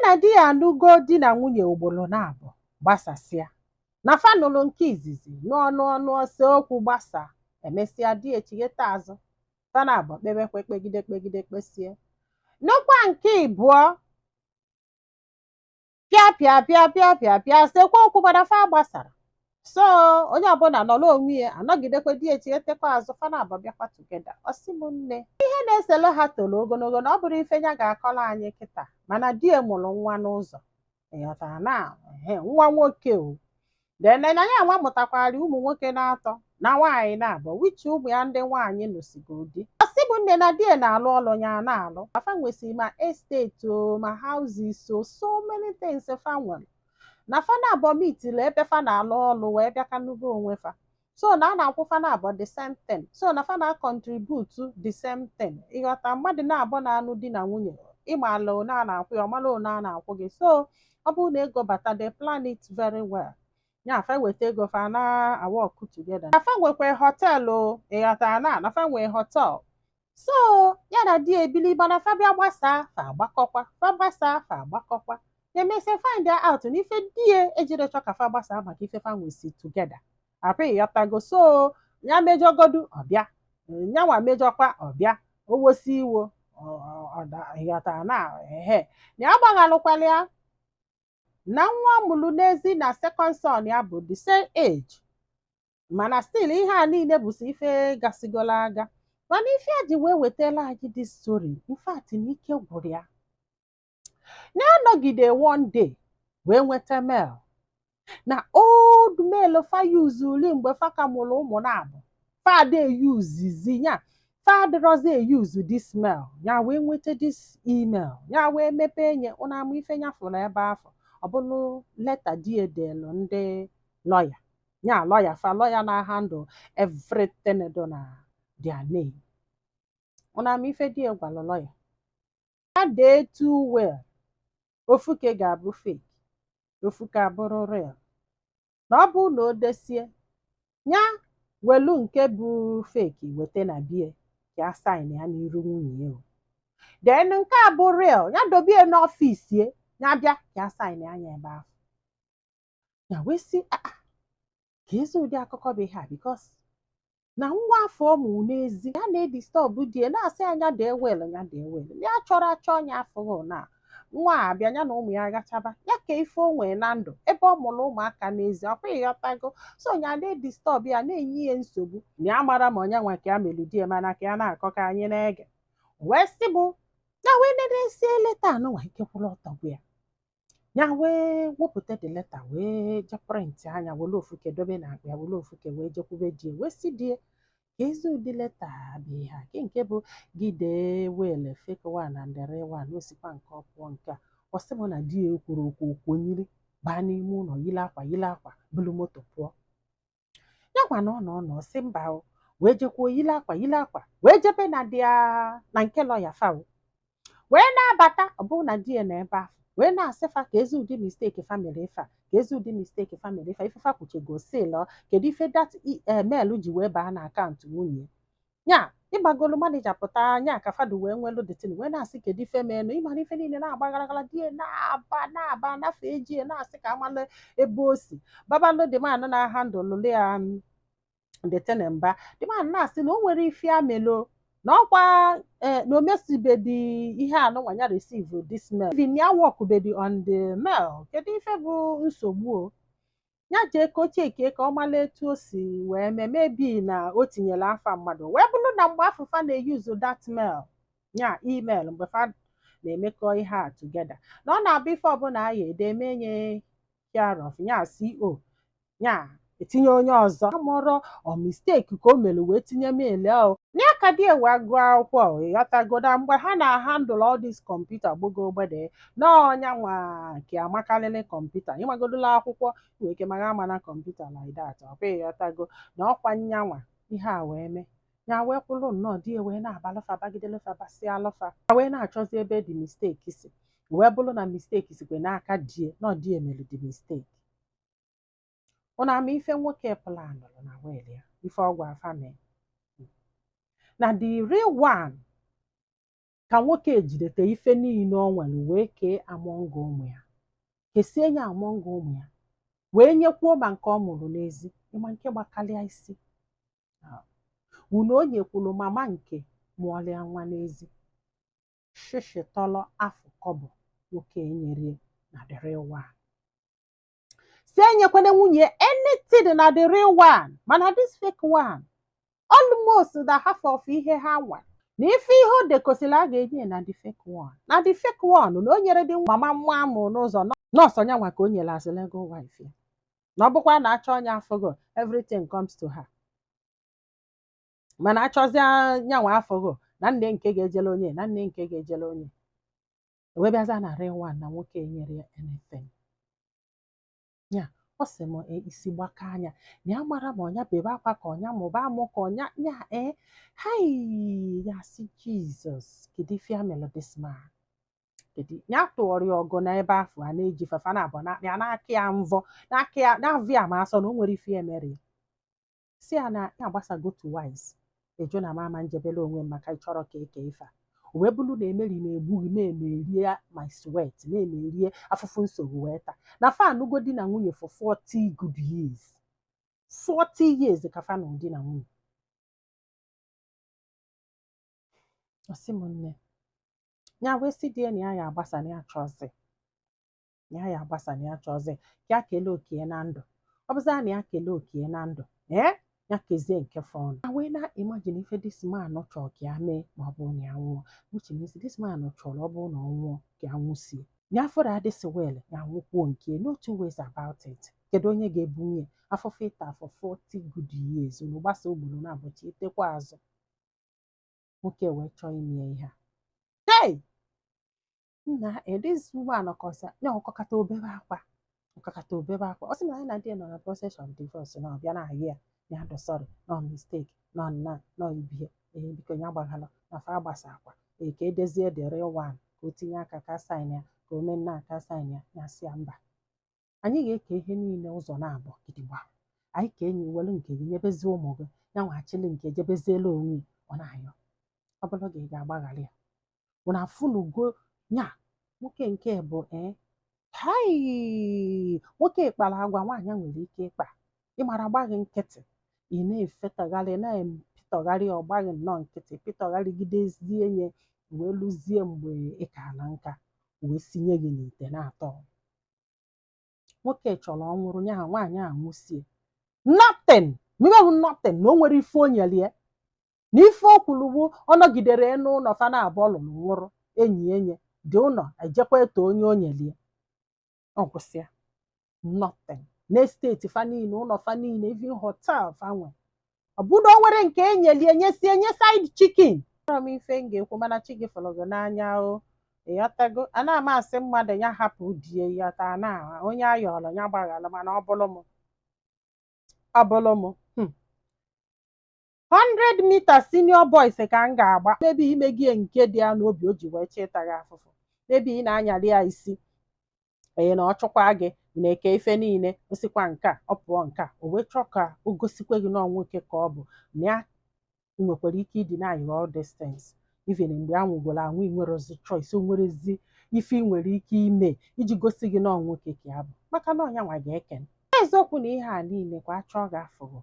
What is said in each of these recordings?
na di ya anụgo di na nwunye ugboro na-abụ gbasasịa na fanụlụ nke izizi n'ọnụ ose okwu gbasa emesịa di echigheta azụ fana abụ kpebekwe kpegide kpesie n'ụkwa nke ịbụọ pịa sekwa okwu gbadafa gbasara so onye ọbụla nọ n'onwe ya anọgidekwe di echighetekwa azụ fana abụ bịakwa tugeda ọsịmụnne ihe na-eselo ha toro ogologo na ọ bụrụ ife ya ga-akọrọ anyị kịta mana di mụrụ nwa n'ụzọ ịghọtara na nwa nwoke o denenya nwa mụtakwara ụmụ nwoke na-atọ na nwaanyị na-abụ wichi ụmụ ya ndị nwaanyị nụsigo di ọsịbụnne na di na-alụ ọlụ ya na-alụ afa nwesịrị ma esteti o ma houses o so many things fa nwere na fana abụọ mitili ebe fa na-alụ ọlụ wee bịakanugo onwe fa so na a na-akwụ fana abụọ the same thing so na fa na-contribute the same thing ịghọta mmadụ na-abụọ na-anụ di na nwunye ịma ala one a na-akwụ ya ọmala one a na-akwụ gị so ọ bụrụ na ego bata they plan it very well ya fa weta ego fa na work together afa nwekwe họtelụ ịghọtara na fa nwee hotel so ya na di ebili mana fa bịa gbasaa fa agbakọkwa fa gbasaa fa agbakọkwa ya emesịa find out na ife di ejiri chọ ka fa gbasaa maka ife fa nwesi together apụ ịghọtago so ya mejọgodu ọbịa nyanwa mejọkwa ọbịa owosi iwo ịghọtara na na ya gbaghalụkwala ya na nwa mụrụ n'ezi na second son ya bụ the same age mana still ihe a niile bụsi ife gasigola aga mana ife a ji wee wetala anyị dị story in fact na ike gwụrụ ya na-anọgide one day wee nweta mail na old mail fa yuzuli mgbe fa ka mụrụ ụmụ na-abụ fada eyuzizi ya fadrozi eyuzu this mail ya wee nweta this email ya wee mepee nye ụna ama ife nyafụrụ ebe afọ ọ bụrụ leta diedelu ndị lọya ya lọya fa lọya na handle everything do na their name ụna ama ife die gwalụ lọya ya dee too well ofuke ga-abụ fake ofuke abụrụ real na ọ bụ na o desie ya welu nke bụ fake weta na bie ya sign ya n'iru nwunye ya then nke a bụ real ya dobie n'ọfịs ya bịa ya sign anya ebe ahụ ya wee sị ka ezi ụdị akụkọ bụ ihe a because na nwa afọ ọmụ n'ezi ya na-edistọb die na-asị anya dee wel ya chọrọ achọ ya afọghị na nwa abịa ya na ụmụ ya gachaba ya ka ife o nwee na ndụ ebe ọ mụrụ ụmụaka n'ezi ọkwa ịghọtago so ya na-edistọb ya na-enye ya nsogbu na ya mara ma onye nwa ka ya meludie mana ka ya na-akọ ka anyị na-ege wee sị bụ ya wee nedesie leta anụnwa ikekwụrụ ọtọgbu ya wee wepụta the leta wee je prịntị anya wele ofuke dobe na akpa ya wele ofuke wee jekwube die wee si die ka ezi ụdị leta bụ ihe a nke bụ gị dee wele fake one and the real one osikwa nke ọpụọ nke a ọsị mụ na di ya ekwuru okwu okwonyiri baa n'ime ụlọ yile akwa bulu moto pụọ ya gwa na ọ nọ ọsị mba wee jekwuo yile akwa wee jebe na dia na nke lọya fa wee na-abata ọ bụrụ na di ya na ebe ahụ wee na-asị fa ka ezi ụdị misteki famili ife a ka ezi ụdị misteki famili ife ifefa kwuchego sịlọ kedu ife dat email ji wee baa na akaụntụ nwunye ya ịgbagolu manija pụta anya ka fadu wee nwelu detin wee na-asị kedu ife menụ ịmara ife niile na-agbagaragara die na-aba nafe ejie na-asị ka amalụ ebe o si babalo dịman na handụlụ ya detin mba dịman na-asị na o nwere ife amelo na ọkwa na o mesibedi ihe anụnwa ya receive this mail even ya workbedi on the mail kedu ife bụ nsogbu o ya jee ka ochie eke ka ọ mala etu o si wee mee mebi na o tinyere afa mmadụ wee bụrụ na mgbe afọ fa na-eyuzu that mail ya email mgbe fa na-emekọ ihe a together na ọ na-abụ ife ọbụla a ya ede menye care of ya CO ya etinye onye ọzọ amụrọ ọ misteki ka o mere wee tinye mail ahụ ya ka di ewe agụọ akwụkwọ ịghọtagoda mgbe ha na-handle all this kọmputa gbogo ogbede na ọnya nwa nke amakarịrị kọmputa ịmagodola akwụkwọ nwere ike mara ama na kọmputa like that ọkwa ịghọtago na ọkwa nyanwa ihe a wee mee ya wee kwụrụ nnọọ di wee na-abalụfa bagidelụfa basịa alụfa ya wee na-achọzi ebe dị misteki si wee bụrụ na misteki sikwe n'aka die na die mere dị misteki ụna ama ife nwoke planụrụ na wel ya ife ọgwụ afa mee na the real one ka nwoke ejidete ife niile o nwere wee kee among ụmụ ya, kesie ya among ụmụ ya, wee nyekwuo ma nke ọ mụrụ n'ezi, ịma nke gbakalịa isi unu o nyekwuru mama nke mụọlịa nwa n'ezi shishi tọlọ afọ kọbọ nwoke enyerie na the real one. Si enyekwana nwunye anything na the real one, mana this fake one almost the half of ihe ha nwa na ife ihe o dekosiri a ga-enye na the fake one. Na the fake one na o nyere dị mama nwa amụ n'ụzọ nọọsụ nyanwa ka o nyere as legal wife ya, na ọ bụkwa na achọ onye afọgo everything comes to her, mana achọzie nyanwa afọgo na nne nke ga-ejele onye na nne nke ga-ejele onye, ewebịaza na real one na nwoke enyere ya anything. Ya ọ sị m isi gbaka anya na ya mara ma ọnya bebe akwa ka ọnya mụba amụ ka ọnya ya hai ya si Jizọs kedu ife ya mere this man, kedu ya tụọrọ ya ọgụ n'ebe afọ a na-eji fafa na abụọ na n'aka ya mvọ n'aka ya na-avụ ya ma asọ na o nwere ife ya mere ya si ya na ya agbasago to wise eju na mama njebele onwe m maka ịchọrọ ka eke ife a wee bụrụ na emeri na-egbughị m emerie my sweat na-emerie afụfụ nsogbu wee taa na fa anụgo di na nwunye for 40 good years, 40 years ka fa nọ di na nwunye. Ọsị m nne ya wee si die na ya ya agbasa na ya chọzi ya ya agbasa na ya chọzi ka ya kelee okie na ndụ, ọ bụzịa na ya kelee okie na ndụ ya kezie nke fọnụ. Na wee na imagine ife this man chọrọ ka ya mee ma ọ bụrụ na ya nwụọ, which means this man chọrọ ọ bụrụ na ọ nwụọ ka ya nwụsie ya fọrọ adịsị wel ya nwụkwuo nke no two ways about it. Kedu onye ga-ebunye afọfọ ịta for 40 good years unu gbasa ogburu na abụchi itekwa azụ nwoke wee chọọ ime ihe a. Hey nna this woman ọkọsa ya ọkọkata obere akwa ọkọkata obere akwa ọ sị na anyị na ndị nọ na process of divorce na ọbịa na ahịa ya do sorry no mistake no nna no ibie biko ya gbaghala na fa agbasa akwa ka edezie the real one ka o tinye aka ka sign ya ka o mee nna aka sign ya ya si ya mba anyị ga-eke ihe niile ụzọ na-abụ gidigba anyị ka enyi welu nke gị nyebezie ụmụ gị ya nwachili nke jebeziela onwe ọ na-ayọ ọ bụrụ gị ga-agbaghara ya bụ na funugo nya nwoke nke bụ hai nwoke kpara agwa nwaanyị nwere ike ịkpa ịmara gbaghị nkịtị ị na-efetagharị na-epịtọgharị ọgbaghị nnọọ nkịtị pịtọgharịgidezie nye wee lụzie mgbe ị ka na nka wee sinye gị n'ite na-atọ. Nwoke chọrọ ọ nwụrụ nya nwaanyị a nwụsie nothing mmewu nothing na o nwere ife o nyere ya na ife o kwuru bụ ọ nọgidere n'ụlọ fa na-abụọ lụrụ nwụrụ enyi enye dị ụlọ ejekwa eto onye o nyere ya ọ gwụsịa nothing n'esteti fa niile ụlọ fa niile even hotel fa nwe ọ bụ na o nwere nke enyeli enyesie nye side chicken. Achọrọ m ife m ga-ekwu mana chi gị fọrọ gị n'anya o ịghọtago ana m asị mmadụ ya hapụ die yọta na onye ayọrọ ya gbaghara mana ọ bụrụ m 100 meters senior boys ka m ga-agba mebi ime gị nke dị ya n'obi o ji wee chịta gị afụfụ mebi ị na-anyali ya isi na ọ chụkwa gị na-eke ife niile osikwa nke a ọ pụọ nke a o wee chọọ ka o gosikwe gị na nwoke ka ọ bụ na ya nwekwara ike ịdị na all distance even mgbe a nwụgoro anwụ inwerozi choice o nwerezi ife ị nwere ike ime iji gosi gị na nwoke ka ya bụ maka na ọnya nwa ga-eken eziokwu na ihe a niile kwa achọọ gị afụgo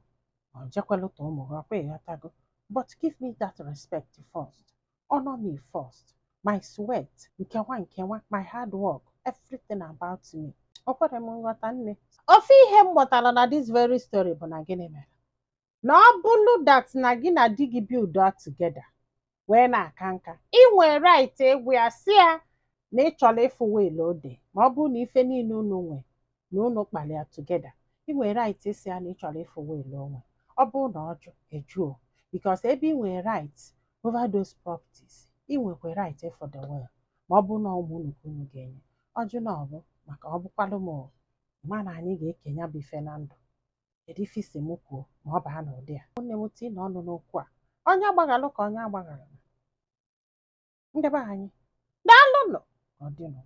ọ jekwelụta ụmụ gị ọkwa ịghọtago but give me that respect first, honor me first, my sweat nkewa my hard work, everything about me. O kwere m nghọta nne. Ofe ihe m mụtara na this very story bụ na gịnị mere na ọ bụrụ that na gị na di gị build up together wee na-aka nka ị nwere right egwu ya si ya na ị chọrọ ịfụ wele ode ma ọ bụrụ na ife niile unu nwe na unu kpalịa together ị nwere right isi ya na ị chọrọ ịfụ wele onwe ọ bụrụ na ọ jụ ejuo because ebe ị nwere right over those properties ị nwekwa right for the well ma ọ bụrụ na ụmụ unu ka unu ga-enye ọjụ na ọbụ maka ọ bụkwalụ m mana anyị ga-ekenya bụ ife na ndụ kedu ife isi m kwuo ma ọ baa n'ụdị a nne m tii na ọnụ n'okwu a onye agbaghalụ ka onye agbaghara ndebe anyị daalụnụ ọ dịnụ